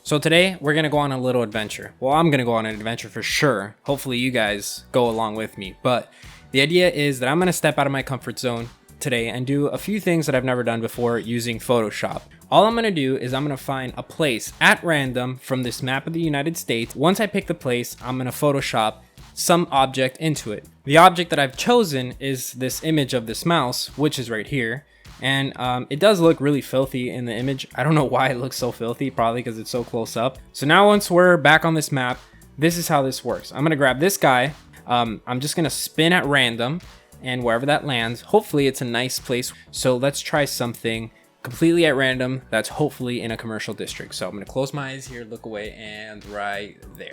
So today we're gonna go on a little adventure. Well, I'm gonna go on an adventure for sure. Hopefully you guys go along with me. But the idea is that I'm gonna step out of my comfort zone today and do a few things that I've never done before using Photoshop. All I'm gonna do is I'm gonna find a place at random from this map of the United States. Once I pick the place, I'm gonna Photoshop some object into it. The object that I've chosen is this image of this mouse, which is right here. And it does look really filthy in the image. I don't know why it looks so filthy, probably because it's so close up. So now once we're back on this map, this is how this works. I'm gonna grab this guy. I'm just gonna spin at random, and wherever that lands, hopefully it's a nice place. So let's try something completely at random that's hopefully in a commercial district. So I'm gonna close my eyes here, look away, and right there.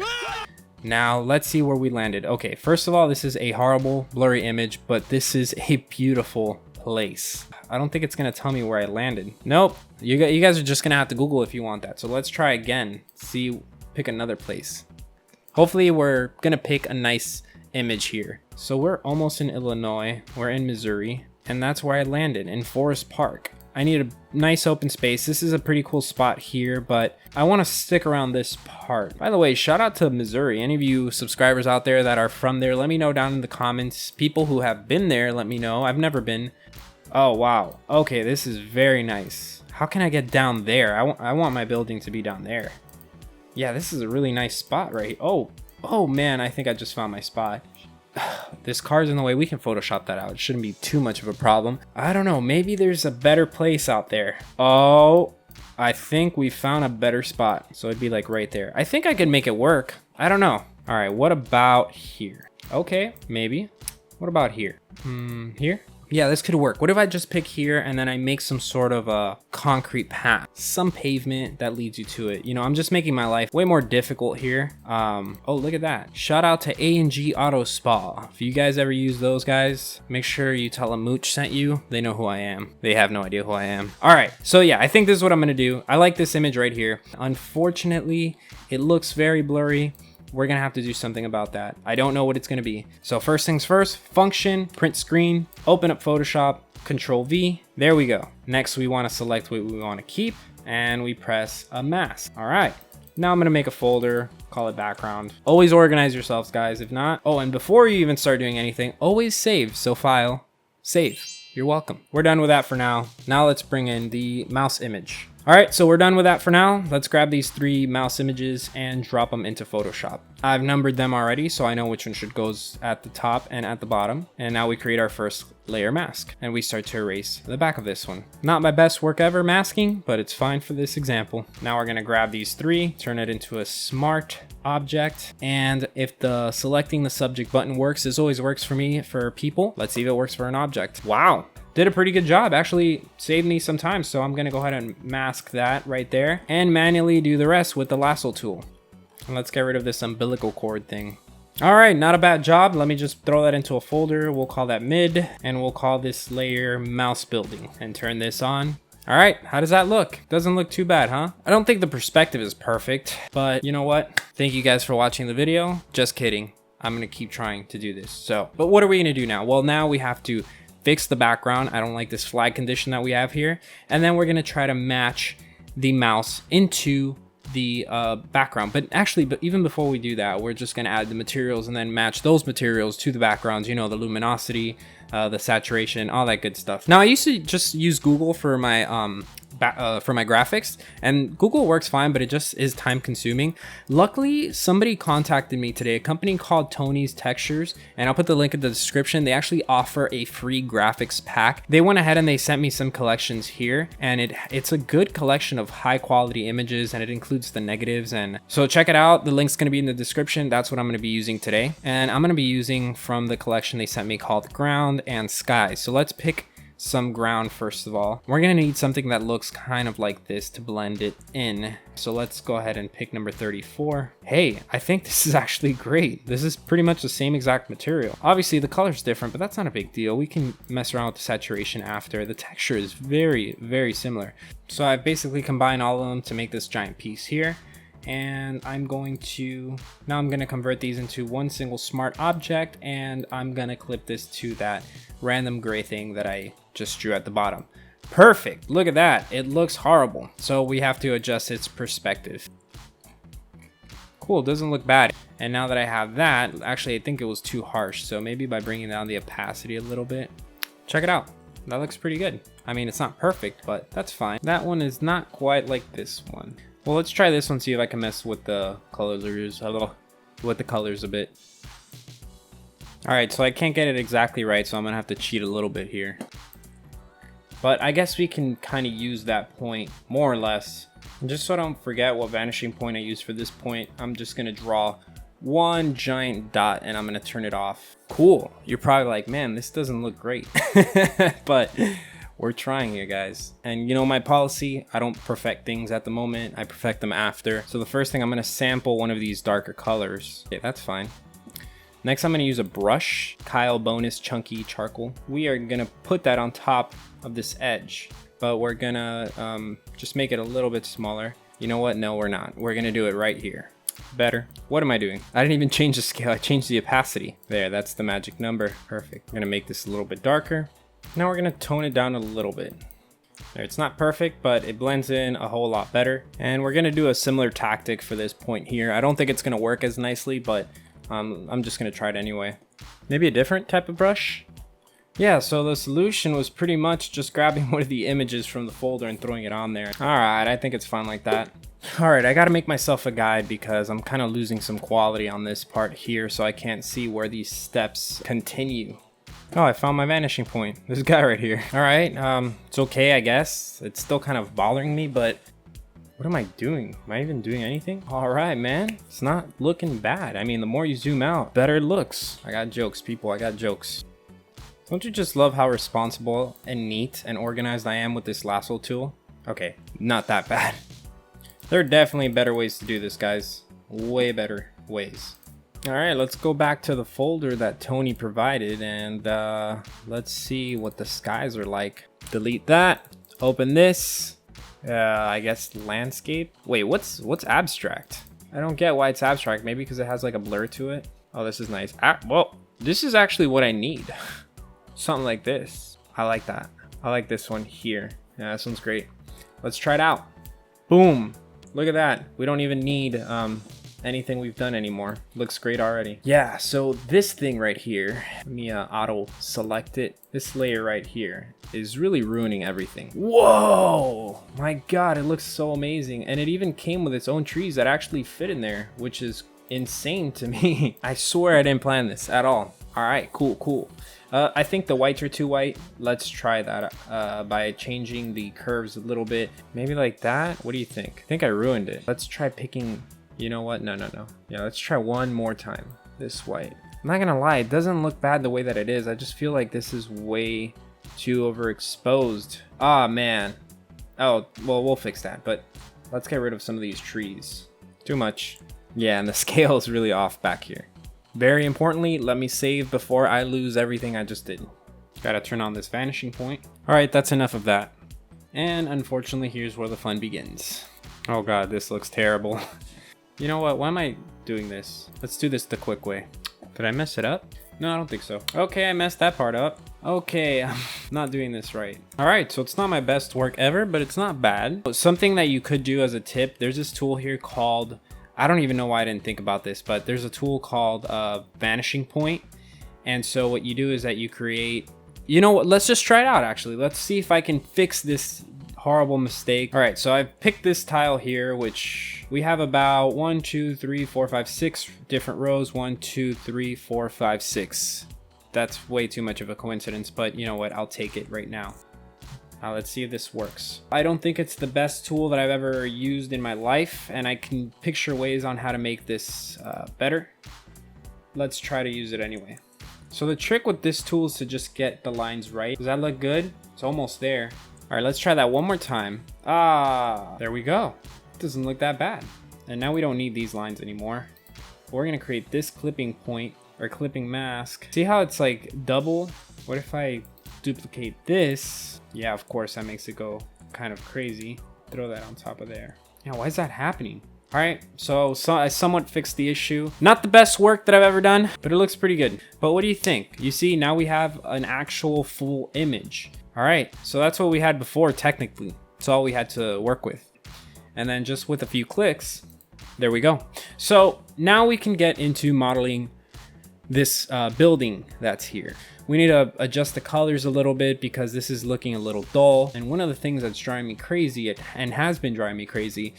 Now let's see where we landed. Okay, first of all, this is a horrible blurry image, but this is a beautiful place. I don't think it's gonna tell me where I landed. Nope. You guys are just gonna have to Google if you want that. So let's try again. Pick another place. Hopefully we're gonna pick a nice image here. So we're almost in Illinois. We're in Missouri, and that's where I landed, in Forest Park. I need a nice open space. This is a pretty cool spot here, but I want to stick around this part. By the way, shout out to Missouri. Any of you subscribers out there that are from there, let me know down in the comments. People who have been there, let me know. I've never been. Oh, wow. Okay, this is very nice. How can I get down there? I want my building to be down there. Yeah, this is a really nice spot, right? Oh man, I think I just found my spot. This car's in the way. We can Photoshop that out. It shouldn't be too much of a problem. I don't know. Maybe there's a better place out there. Oh, I think we found a better spot. So it'd be like right there. I think I could make it work. I don't know. All right, what about here? Okay, maybe. What about here? Here? Yeah, this could work. What if I just pick here and then I make some sort of a concrete path, some pavement that leads you to it? You know, I'm just making my life way more difficult here. Oh, look at that. Shout out to A&G Auto Spa. If you guys ever use those guys, make sure you tell them Mooch sent you. They know who I am. They have no idea who I am. All right, so yeah, I think this is what I'm gonna do. I like this image right here. Unfortunately, it looks very blurry. We're gonna have to do something about that. I don't know what it's gonna be. So first things first, function, print screen, open up Photoshop, Control V, there we go. Next, we wanna select what we wanna keep, and we press a mask. All right, now I'm gonna make a folder, call it background. Always organize yourselves, guys, if not. Oh, and before you even start doing anything, always save. So file, save. You're welcome. We're done with that for now. Now let's bring in the mouse image. All right, so we're done with that for now. Let's grab these 3 mouse images and drop them into Photoshop. I've numbered them already, so I know which one should go at the top and at the bottom. And now we create our first layer mask, and we start to erase the back of this one. Not my best work ever masking, but it's fine for this example. Now we're gonna grab these 3, turn it into a smart object. And if the selecting the subject button works, this always works for me for people. Let's see if it works for an object. Wow. Did a pretty good job, actually saved me some time. So I'm gonna go ahead and mask that right there and manually do the rest with the lasso tool. And let's get rid of this umbilical cord thing. All right, not a bad job. Let me just throw that into a folder. We'll call that mid, and we'll call this layer mouse building and turn this on. All right, how does that look? Doesn't look too bad, huh? I don't think the perspective is perfect, but you know what? Thank you guys for watching the video. Just kidding. I'm gonna keep trying to do this. But what are we gonna do now? Well, now we have to fix the background. I don't like this flag condition that we have here. And then we're gonna try to match the mouse into the background. But even before we do that, we're just gonna add the materials and then match those materials to the backgrounds, you know, the luminosity, the saturation, all that good stuff. Now I used to just use Google for my graphics, and Google works fine, but it just is time consuming. Luckily, somebody contacted me today, a company called Tony's Textures, and I'll put the link in the description. They actually offer a free graphics pack. They went ahead and they sent me some collections here, and it's a good collection of high quality images, and it includes the negatives. And so check it out. The link's gonna be in the description. That's what I'm gonna be using today. And I'm gonna be using from the collection they sent me called Ground and Sky. So let's pick some ground first of all. We're gonna need something that looks kind of like this to blend it in. So let's go ahead and pick number 34. Hey, I think this is actually great. This is pretty much the same exact material. Obviously the color's different, but that's not a big deal. We can mess around with the saturation after. The texture is very, very similar. So I've basically combined all of them to make this giant piece here. And I'm going to convert these into one single smart object, and I'm gonna clip this to that random gray thing that I just drew at the bottom. Perfect. Look at that. It looks horrible. So we have to adjust its perspective. cool, it doesn't look bad. And now that I have that, actually I think it was too harsh. So maybe by bringing down the opacity a little bit, check it out. That looks pretty good. I mean, it's not perfect, but that's fine. That one is not quite like this one. Well, let's try this one, see if I can mess with the colors a bit. All right, so I can't get it exactly right, so I'm gonna have to cheat a little bit here. But I guess we can kind of use that point more or less. And just so I don't forget what vanishing point I use for this point, I'm just gonna draw one giant dot and I'm gonna turn it off. Cool. You're probably like, man, this doesn't look great. But we're trying here, guys. And you know my policy, I don't perfect things at the moment, I perfect them after. So the first thing, I'm gonna sample one of these darker colors. Okay, that's fine. Next, I'm gonna use a brush, Kyle Bonus Chunky Charcoal. We are gonna put that on top of this edge, but we're gonna just make it a little bit smaller. You know what? No, we're not. We're gonna do it right here. Better. What am I doing? I didn't even change the scale, I changed the opacity. There, that's the magic number. Perfect. I'm gonna make this a little bit darker. Now we're gonna tone it down a little bit. There, it's not perfect, but it blends in a whole lot better. And we're gonna do a similar tactic for this point here. I don't think it's gonna work as nicely, but I'm just gonna try it anyway. Maybe a different type of brush? Yeah, so the solution was pretty much just grabbing one of the images from the folder and throwing it on there. All right, I think it's fine like that. All right, I gotta make myself a guide because I'm kind of losing some quality on this part here, so I can't see where these steps continue. Oh, I found my vanishing point. This guy right here. All right, it's okay, I guess. It's still kind of bothering me, but what am I doing? Am I even doing anything? All right, man. It's not looking bad. I mean, the more you zoom out, better it looks. I got jokes, people. I got jokes. Don't you just love how responsible and neat and organized I am with this lasso tool? Okay, not that bad. There are definitely better ways to do this, guys. Way better ways. All right, let's go back to the folder that Tony provided and let's see what the skies are like. Delete that. Open this. I guess landscape. Wait, what's abstract? I don't get why it's abstract. Maybe because it has like a blur to it. Oh, this is nice. Well, this is actually what I need. Something like this. I like that. I like this one here. Yeah, this one's great. Let's try it out. Boom. Look at that. We don't even need anything we've done anymore. Looks great already. Yeah, so this thing right here, let me auto select it. This layer right here is really ruining everything. Whoa, my God, it looks so amazing. And it even came with its own trees that actually fit in there, which is insane to me. I swear I didn't plan this at all. All right, cool. I think the whites are too white. Let's try that by changing the curves a little bit. Maybe like that. What do you think? I think I ruined it. Let's try picking, you know what? No. Yeah, let's try one more time. This white. I'm not gonna lie, it doesn't look bad the way that it is. I just feel like this is way too overexposed. Ah, man. Oh, well, we'll fix that, but let's get rid of some of these trees. Too much. Yeah, and the scale is really off back here. Very importantly, let me save before I lose everything I just did. Gotta turn on this vanishing point. All right, that's enough of that. And unfortunately, here's where the fun begins. Oh God, this looks terrible. You know what? Why am I doing this? Let's do this the quick way. Did I mess it up? No, I don't think so. Okay, I messed that part up. Okay, I'm not doing this right. All right, so it's not my best work ever, but it's not bad. Something that you could do as a tip, there's this tool here called, I don't even know why I didn't think about this, but there's a tool called vanishing point. And so what you do is that you create, you know what, let's just try it out actually. Let's see if I can fix this horrible mistake. All right, so I've picked this tile here, which we have about 1, 2, 3, 4, 5, 6 different rows. 1, 2, 3, 4, 5, 6. That's way too much of a coincidence, but you know what, I'll take it right now. Let's see if this works. I don't think it's the best tool that I've ever used in my life, and I can picture ways on how to make this better. Let's try to use it anyway. So the trick with this tool is to just get the lines right. Does that look good? It's almost there. All right, let's try that one more time. There we go. Doesn't look that bad. And now we don't need these lines anymore. We're gonna create this clipping point or clipping mask. See how it's like double? What if I duplicate this? Yeah, of course that makes it go kind of crazy. Throw that on top of there. Yeah, why is that happening? All right, so I somewhat fixed the issue. Not the best work that I've ever done, but it looks pretty good. But what do you think? You see, now we have an actual full image. All right, so that's what we had before technically. It's all we had to work with. And then just with a few clicks, there we go. So now we can get into modeling this building that's here. We need to adjust the colors a little bit because this is looking a little dull. And one of the things that's driving me crazy and has been driving me crazy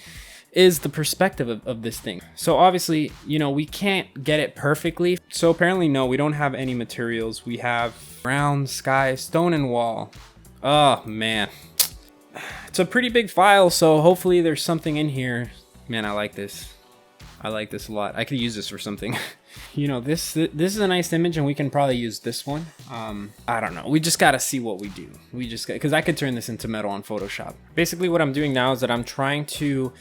is the perspective of this thing. So obviously, you know, we can't get it perfectly. So apparently, no, we don't have any materials. We have brown sky, stone and wall. Oh man, it's a pretty big file. So hopefully there's something in here. Man, I like this. I like this a lot. I could use this for something. You know, this is a nice image and we can probably use this one. I don't know. We just got to see what we do. Because I could turn this into metal on Photoshop. Basically what I'm doing now is that I'm trying to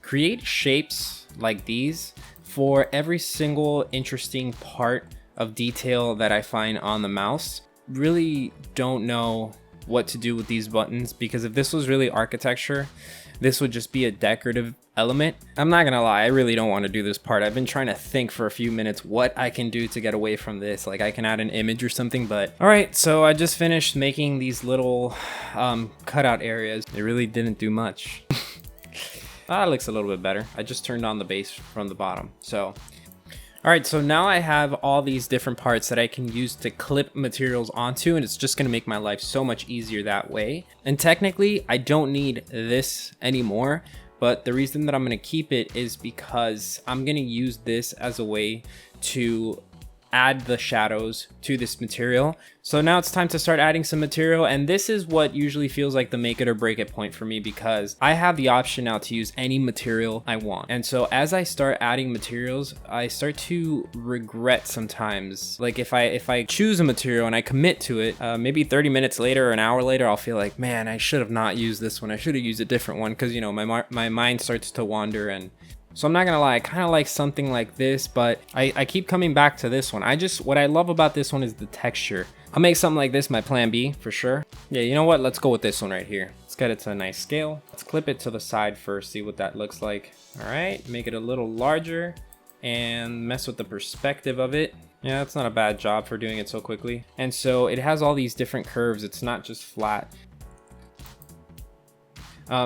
create shapes like these for every single interesting part of detail that I find on the mouse. Really don't know what to do with these buttons, because if this was really architecture, this would just be a decorative element. I'm not gonna lie, I really don't want to do this part. I've been trying to think for a few minutes what I can do to get away from this. Like I can add an image or something, but all right, so I just finished making these little cutout areas. It really didn't do much. That looks a little bit better. I just turned on the base from the bottom. So all right, so now I have all these different parts that I can use to clip materials onto, and it's just gonna make my life so much easier that way. And technically, I don't need this anymore, but the reason that I'm gonna keep it is because I'm gonna use this as a way to add the shadows to this material. So now it's time to start adding some material, and this is what usually feels like the make it or break it point for me, because I have the option now to use any material I want. And so as I start adding materials, I start to regret sometimes. Like if I choose a material and I commit to it, maybe 30 minutes later or an hour later, I'll feel like, man, I should have not used this one. I should have used a different one, because you know, my mind starts to wander. And so I'm not gonna lie, I kind of like something like this, but I keep coming back to this one. What I love about this one is the texture. I'll make something like this my plan B for sure. Yeah, you know what? Let's go with this one right here. Let's get it to a nice scale. Let's clip it to the side first, see what that looks like. All right, make it a little larger and mess with the perspective of it. Yeah, that's not a bad job for doing it so quickly. And so it has all these different curves. It's not just flat.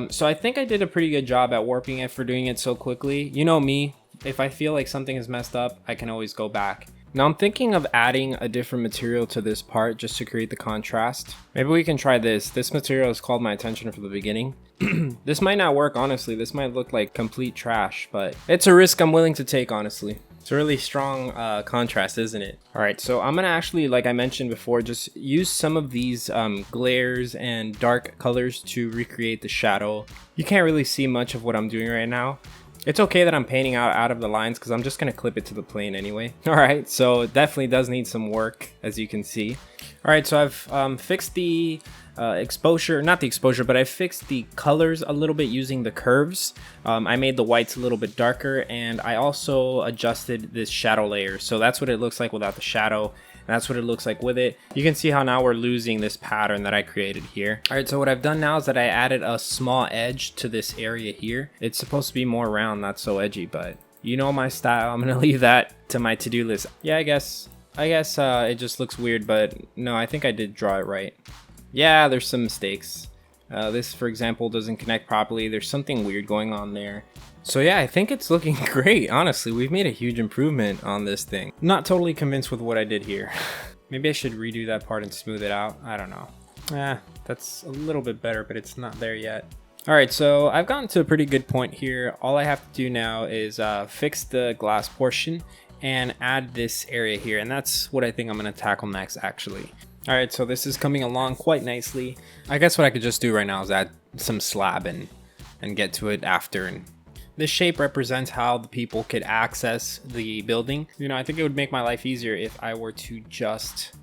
So I think I did a pretty good job at warping it for doing it so quickly. You know me, if I feel like something is messed up, I can always go back. Now I'm thinking of adding a different material to this part just to create the contrast. Maybe we can try this. This material has called my attention from the beginning. This might not work, honestly. This might look like complete trash, but it's a risk I'm willing to take, honestly. It's a really strong contrast, isn't it? All right, so I'm gonna actually, like I mentioned before, just use some of these glares and dark colors to recreate the shadow. You can't really see much of what I'm doing right now. It's okay that I'm painting out of the lines because I'm just gonna clip it to the plane anyway. All right, so it definitely does need some work, as you can see. All right, so I've fixed the exposure, not the exposure, but I fixed the colors a little bit using the curves. I made the whites a little bit darker, and I also adjusted this shadow layer. So that's what it looks like without the shadow. That's what it looks like with it. You can see how now we're losing this pattern that I created here. All right, so what I've done now is that I added a small edge to this area here. It's supposed to be more round, not so edgy, but you know my style. I'm gonna leave that to my to-do list. Yeah, I guess it just looks weird, but no, I think I did draw it right. Yeah, there's some mistakes. This, for example, doesn't connect properly. There's something weird going on there. So yeah, I think it's looking great. Honestly, we've made a huge improvement on this thing. Not totally convinced with what I did here. Maybe I should redo that part and smooth it out. I don't know. That's a little bit better, but it's not there yet. All right, so I've gotten to a pretty good point here. All I have to do now is fix the glass portion and add this area here. And that's what I think I'm gonna tackle next, actually. All right, so this is coming along quite nicely. I guess what I could just do right now is add some slab and get to it after. And this shape represents how the people could access the building. You know, I think it would make my life easier if I were to just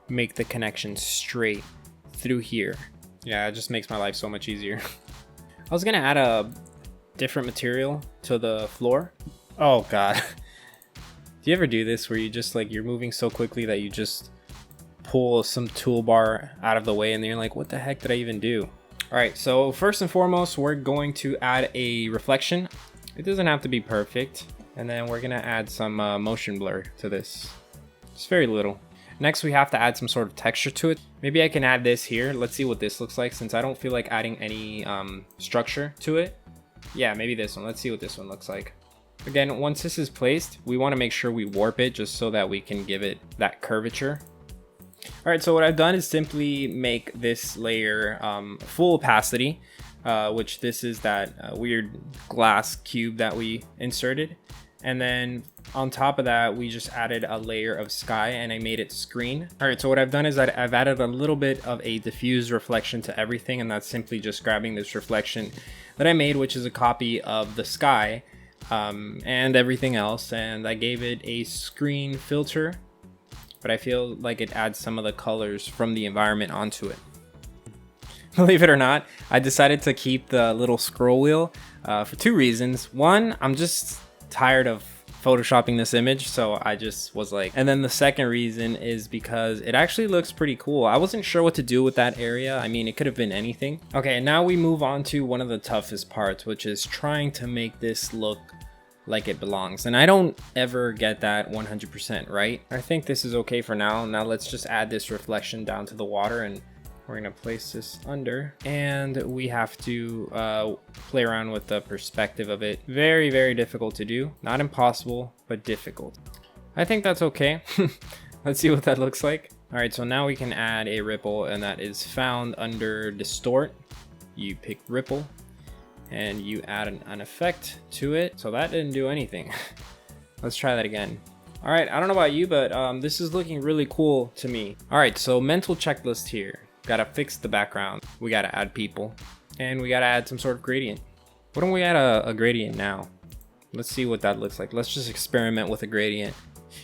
make the connection straight through here. Yeah, it just makes my life so much easier. I was gonna add a different material to the floor. Oh God. Do you ever do this where you just like, you're moving so quickly that you just pull some toolbar out of the way and then you're like, what the heck did I even do? All right, so first and foremost, we're going to add a reflection. It doesn't have to be perfect. And then we're gonna add some motion blur to this. It's very little. Next, we have to add some sort of texture to it. Maybe I can add this here. Let's see what this looks like, since I don't feel like adding any structure to it. Yeah, maybe this one. Let's see what this one looks like. Again, once this is placed, we want to make sure we warp it just so that we can give it that curvature. All right, so what I've done is simply make this layer full opacity, which this is that weird glass cube that we inserted. And then on top of that, we just added a layer of sky and I made it screen. All right, so what I've done is that I've added a little bit of a diffused reflection to everything, and that's simply just grabbing this reflection that I made, which is a copy of the sky and everything else, and I gave it a screen filter, but I feel like it adds some of the colors from the environment onto it. Believe it or not, I decided to keep the little scroll wheel for two reasons. One, I'm just tired of photoshopping this image, so I just was like, and then the second reason is because it actually looks pretty cool. I wasn't sure what to do with that area. I mean, it could have been anything. Okay, and now we move on to one of the toughest parts, which is trying to make this look like it belongs, and I don't ever get that 100% right. I think this is okay for now. Now let's just add this reflection down to the water, and we're gonna place this under, and we have to play around with the perspective of it. Very, very difficult to do. Not impossible, but difficult. I think that's okay. Let's see what that looks like. All right, so now we can add a ripple, and that is found under distort. You pick ripple and you add an effect to it. So that didn't do anything. Let's try that again. All right, I don't know about you, but this is looking really cool to me. All right, so mental checklist here. Gotta fix the background. We gotta add people, and we gotta add some sort of gradient. Why don't we add a gradient now? Let's see what that looks like. Let's just experiment with a gradient.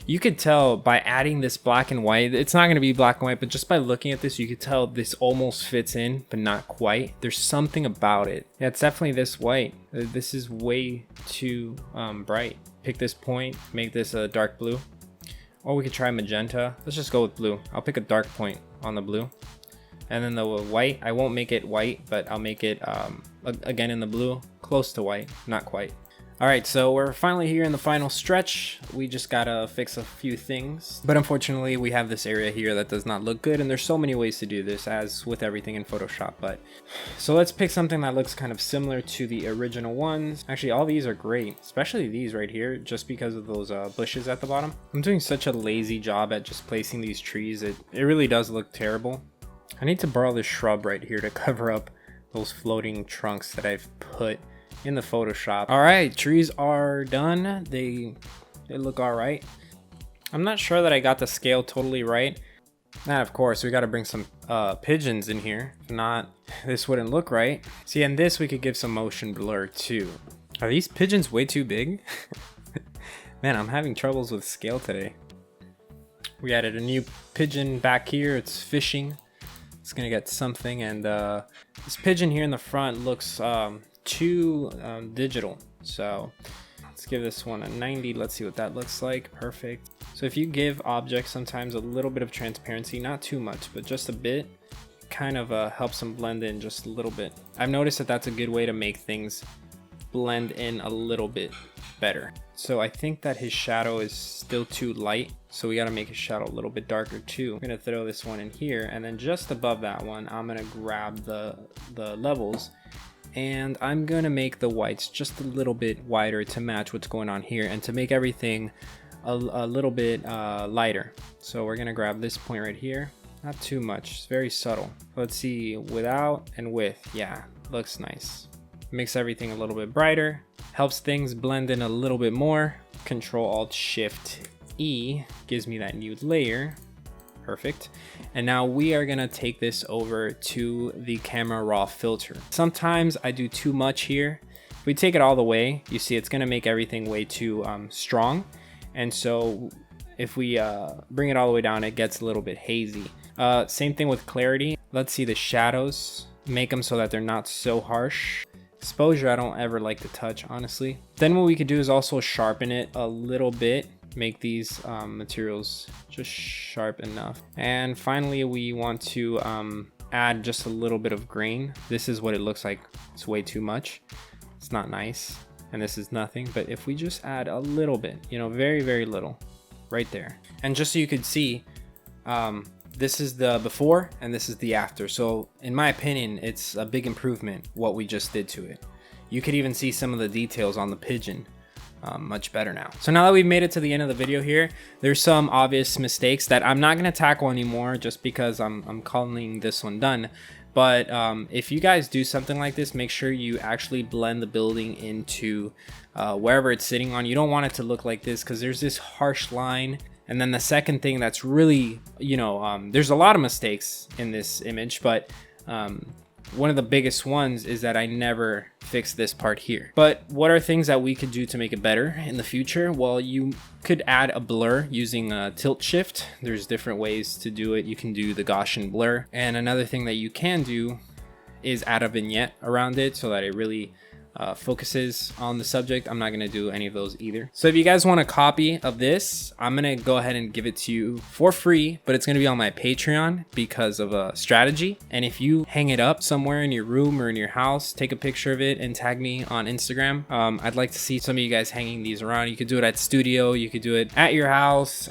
You could tell by adding this black and white, it's not gonna be black and white, but just by looking at this, you could tell this almost fits in, but not quite. There's something about it. Yeah, it's definitely this white. This is way too bright. Pick this point, make this a dark blue. Or we could try magenta. Let's just go with blue. I'll pick a dark point on the blue. And then the white, I won't make it white, but I'll make it again in the blue, close to white, not quite. All right, so we're finally here in the final stretch. We just gotta fix a few things, but unfortunately we have this area here that does not look good, and there's so many ways to do this, as with everything in Photoshop. But so let's pick something that looks kind of similar to the original ones. Actually, all these are great, especially these right here, just because of those bushes at the bottom. I'm doing such a lazy job at just placing these trees. It really does look terrible. I need to borrow this shrub right here to cover up those floating trunks that I've put in the Photoshop. All right, trees are done. They look all right. I'm not sure that I got the scale totally right. And of course, we got to bring some pigeons in here. If not, this wouldn't look right. See, and this we could give some motion blur too. Are these pigeons way too big? Man, I'm having troubles with scale today. We added a new pigeon back here. It's fishing. It's gonna get something, and this pigeon here in the front looks too digital, so let's give this one a 90. Let's see what that looks like. Perfect. So if you give objects sometimes a little bit of transparency, not too much, but just a bit, kind of helps them blend in just a little bit. I've noticed that that's a good way to make things blend in a little bit better. So I think that his shadow is still too light, so we got to make his shadow a little bit darker too. I'm gonna throw this one in here, and then just above that one I'm gonna grab the levels, and I'm gonna make the whites just a little bit wider to match what's going on here, and to make everything a little bit lighter. So we're gonna grab this point right here, not too much, it's very subtle. Let's see, without and with. Yeah, looks nice. Makes everything a little bit brighter, helps things blend in a little bit more. Control-Alt-Shift-E gives me that new layer. Perfect. And now we are gonna take this over to the camera raw filter. Sometimes I do too much here. If we take it all the way, you see it's gonna make everything way too strong. And so if we bring it all the way down, it gets a little bit hazy. Same thing with clarity. Let's see the shadows, make them so that they're not so harsh. Exposure I don't ever like to touch, honestly. Then what we could do is also sharpen it a little bit, make these materials just sharp enough. And finally we want to add just a little bit of grain. This is what it looks like. It's way too much. It's not nice. And this is nothing, but if we just add a little bit, you know, very, very little right there. And just so you could see, this is the before and this is the after. So in my opinion, it's a big improvement what we just did to it. You could even see some of the details on the pigeon much better now. So now that we've made it to the end of the video here, there's some obvious mistakes that I'm not going to tackle anymore just because I'm calling this one done. But if you guys do something like this, make sure you actually blend the building into wherever it's sitting on. You don't want it to look like this because there's this harsh line. And then the second thing that's really, there's a lot of mistakes in this image, but one of the biggest ones is that I never fixed this part here. But what are things that we could do to make it better in the future? Well, you could add a blur using a tilt shift. There's different ways to do it. You can do the Gaussian blur. And another thing that you can do is add a vignette around it so that it really focuses on the subject. I'm not going to do any of those either. So if you guys want a copy of this, I'm going to go ahead and give it to you for free, but it's going to be on my Patreon because of a strategy. And if you hang it up somewhere in your room or in your house, take a picture of it and tag me on Instagram. I'd like to see some of you guys hanging these around. You could do it at studio, you could do it at your house.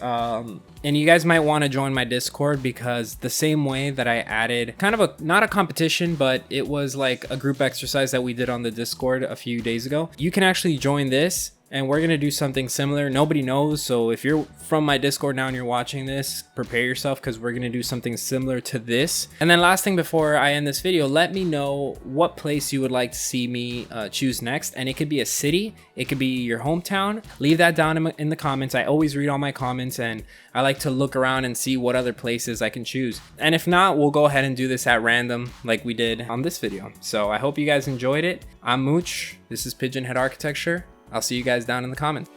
And you guys might want to join my Discord because the same way that I added kind of not a competition, but it was like a group exercise that we did on the Discord a few days ago. You can actually join this and we're going to do something similar. Nobody knows. So if you're from my Discord now and you're watching this, prepare yourself because we're going to do something similar to this. And then last thing before I end this video, let me know what place you would like to see me choose next. And it could be a city. It could be your hometown. Leave that down in the comments. I always read all my comments and I like to look around and see what other places I can choose. And if not, we'll go ahead and do this at random like we did on this video. So I hope you guys enjoyed it. I'm Mooch. This is Pigeon Head Architecture. I'll see you guys down in the comments.